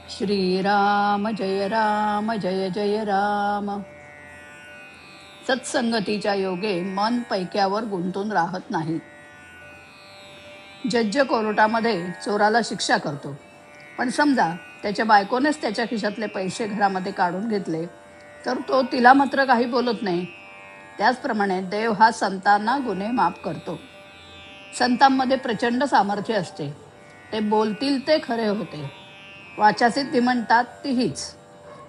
श्रीराम जय जय राम. सत्संगतीच्या योगे मन पैक्यावर गुंतून राहत नाही. जज्ज कोर्टामध्ये चोराला शिक्षा करतो, पण समजा त्याच्या बायकोनेच त्याच्या खिशातले पैसे घरामध्ये काढून घेतले तर तो तिला मात्र काही बोलत नाही. त्याचप्रमाणे देव हा संतांना गुन्हे माफ करतो. संतांमध्ये प्रचंड सामर्थ्य असते. ते बोलतील ते खरे होते. वाचासिद्धी म्हणतात ती हीच.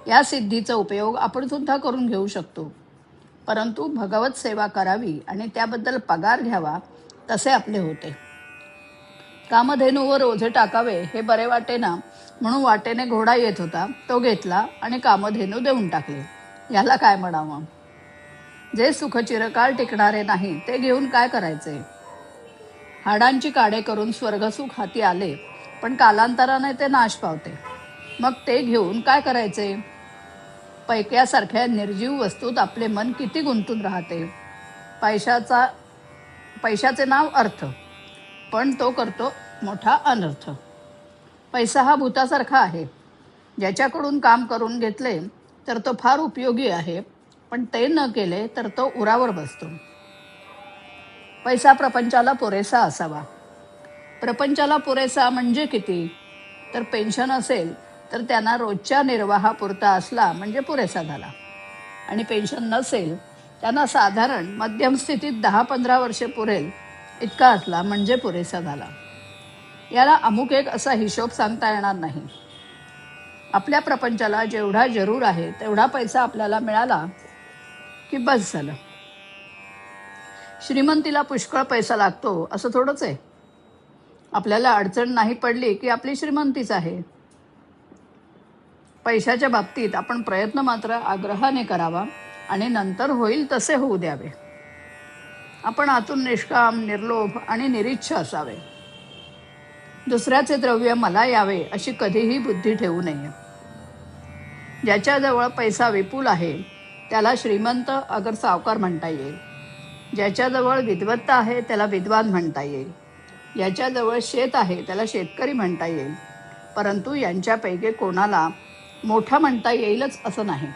या सिद्धीचा उपयोग आपण सुद्धा करून घेऊ शकतो, परंतु भगवत सेवा करावी आणि त्याबद्दल पगार घ्यावा तसे आपले होते. कामधेनूवर ओझे टाकावे हे बरे वाटेना, म्हणून वाटेने घोडा येत होता, तो घेतला आणि कामधेनू देऊन टाकले. याला काय म्हणावं? जे सुख चिरकाळ टिकणारे नाही ते घेऊन काय करायचे? हाडांची काडे करून स्वर्गसुख हाती आले, पण कालांतराने ते नाश पावते. मग ते घेऊन काय करायचे? पैक्यासारख्या निर्जीव वस्तूत आपले मन किती गुंतून राहते. पैशाचे नाव अर्थ, पण तो करतो मोठा अनर्थ. पैसा हा भूतासारखा आहे. ज्याच्याकडून काम करून घेतले तर तो फार उपयोगी आहे, पण ते न केले तर तो उरावर बसतो. पैसा प्रपंचाला पुरेसा असावा. प्रपंचाला पुरेसा म्हणजे किती? तर पेन्शन असेल तर त्यांना रोजच्या निर्वाहापुरता असला म्हणजे पुरेसा झाला, आणि पेन्शन नसेल त्यांना साधारण मध्यम स्थितीत 10-15 वर्षे पुरेल इतका असला म्हणजे पुरेसा झाला. याला अमुक एक असा हिशोब सांगता येणार नाही. आपल्या प्रपंचाला जेवढा जरूर आहे तेवढा पैसा आपल्याला मिळाला की बस झालं. श्रीमंतीला पुष्कळ पैसा लागतो असं थोडंच आहे. आपल्याला अडचण नाही पडली की आपली श्रीमंतीच आहे. पैशाच्या बाबतीत आपण प्रयत्न मात्र आग्रहाने करावा आणि नंतर होईल तसे होऊ द्यावे. आपण आतून निष्काम, निर्लोभ आणि निरीच्छ असावे. दुसऱ्याचे द्रव्य मला यावे अशी कधीही बुद्धी ठेवू नये. ज्याच्याजवळ पैसा विपुल आहे त्याला श्रीमंत अगर सावकार म्हणता येईल. ज्याच्याजवळ विद्वत्ता आहे त्याला विद्वान म्हणता येईल. ज्याच्याजवळ शेत आहे त्याला शेतकरी म्हणता येईल. परंतु यांच्यापैकी कोणाला मोठा म्हणता येईलच असं नाही.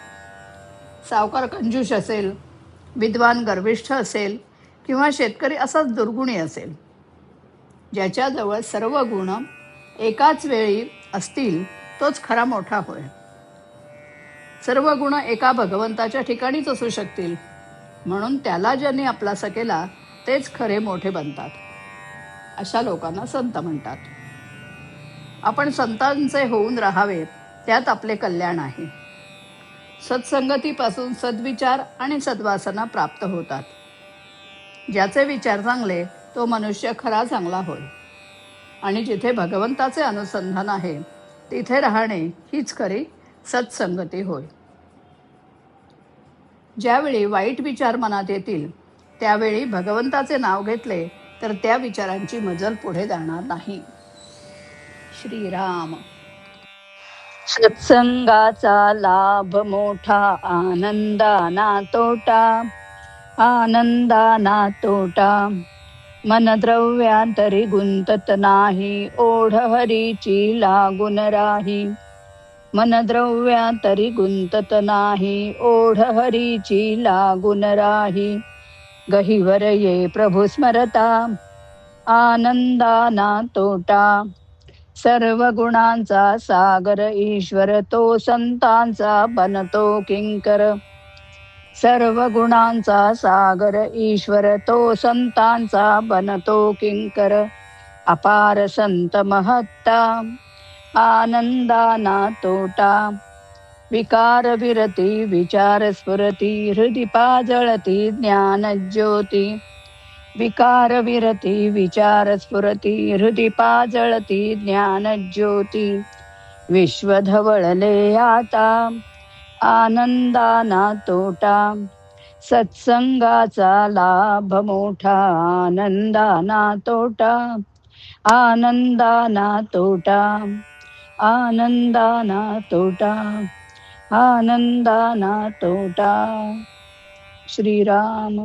सावकार कंजूष असेल, विद्वान गर्विष्ठ असेल किंवा शेतकरी असाच दुर्गुणी असेल. ज्याच्याजवळ सर्व गुण एकाच वेळी असतील तोच खरा मोठा होय. सर्व गुण एका भगवंताच्या ठिकाणीच असू शकतील, म्हणून त्याला ज्यांनी आपलासा केला तेच खरे मोठे बनतात. अशा लोकांना संत म्हणतात. आपण संतांचे होऊन राहावे, त्यात आपले कल्याण आहे. सत्संगतीपासून सद्विचार आणि सद्वासना प्राप्त होतात. ज्याचे विचार चांगले तो मनुष्य खरा चांगला होय, आणि जिथे भगवंताचे अनुसंधान आहे तिथे राहणे हीच खरी सत्संगती होय. ज्यावेळी वाईट विचार मनात येतील त्यावेळी भगवंताचे नाव घेतले तर त्या विचारांची मजल पुढे जाणार नाही. श्रीराम. सत्संगाचा लाभ मोठा, आनंदाना तोटा, आनंदाना तोटा. मन द्रव्यांतरी गुंतत नाही, ओढ हरीची लागून राही. मन द्रव्यांतरी गुंतत नाही, ओढ हरीची लागून राही. गहिवर ये प्रभू स्मरता, आनंदाना तोटा. सर्व गुणांचा सागर ईश्वर, तो संतांचा बनतो किंकर. सर्व गुणांचा सागर ईश्वर, तो संतांचा बनतो किंकर. अपार संत महत्ता, आनंदाना तोटा. विकार विरती विचार स्फुरती, हृदि पाजळती ज्ञान ज्योती. विकार विरती विचार स्फुरती, हृदि पाजळती ज्ञान ज्योती. विश्व धवळले आता, आनंदाना तोटा. सत्संगाचा लाभ मोठा, आनंदाना तोटा. आनंदाना तोटा, आनंदाना तोटा, आनंदाना तोटा. श्रीराम.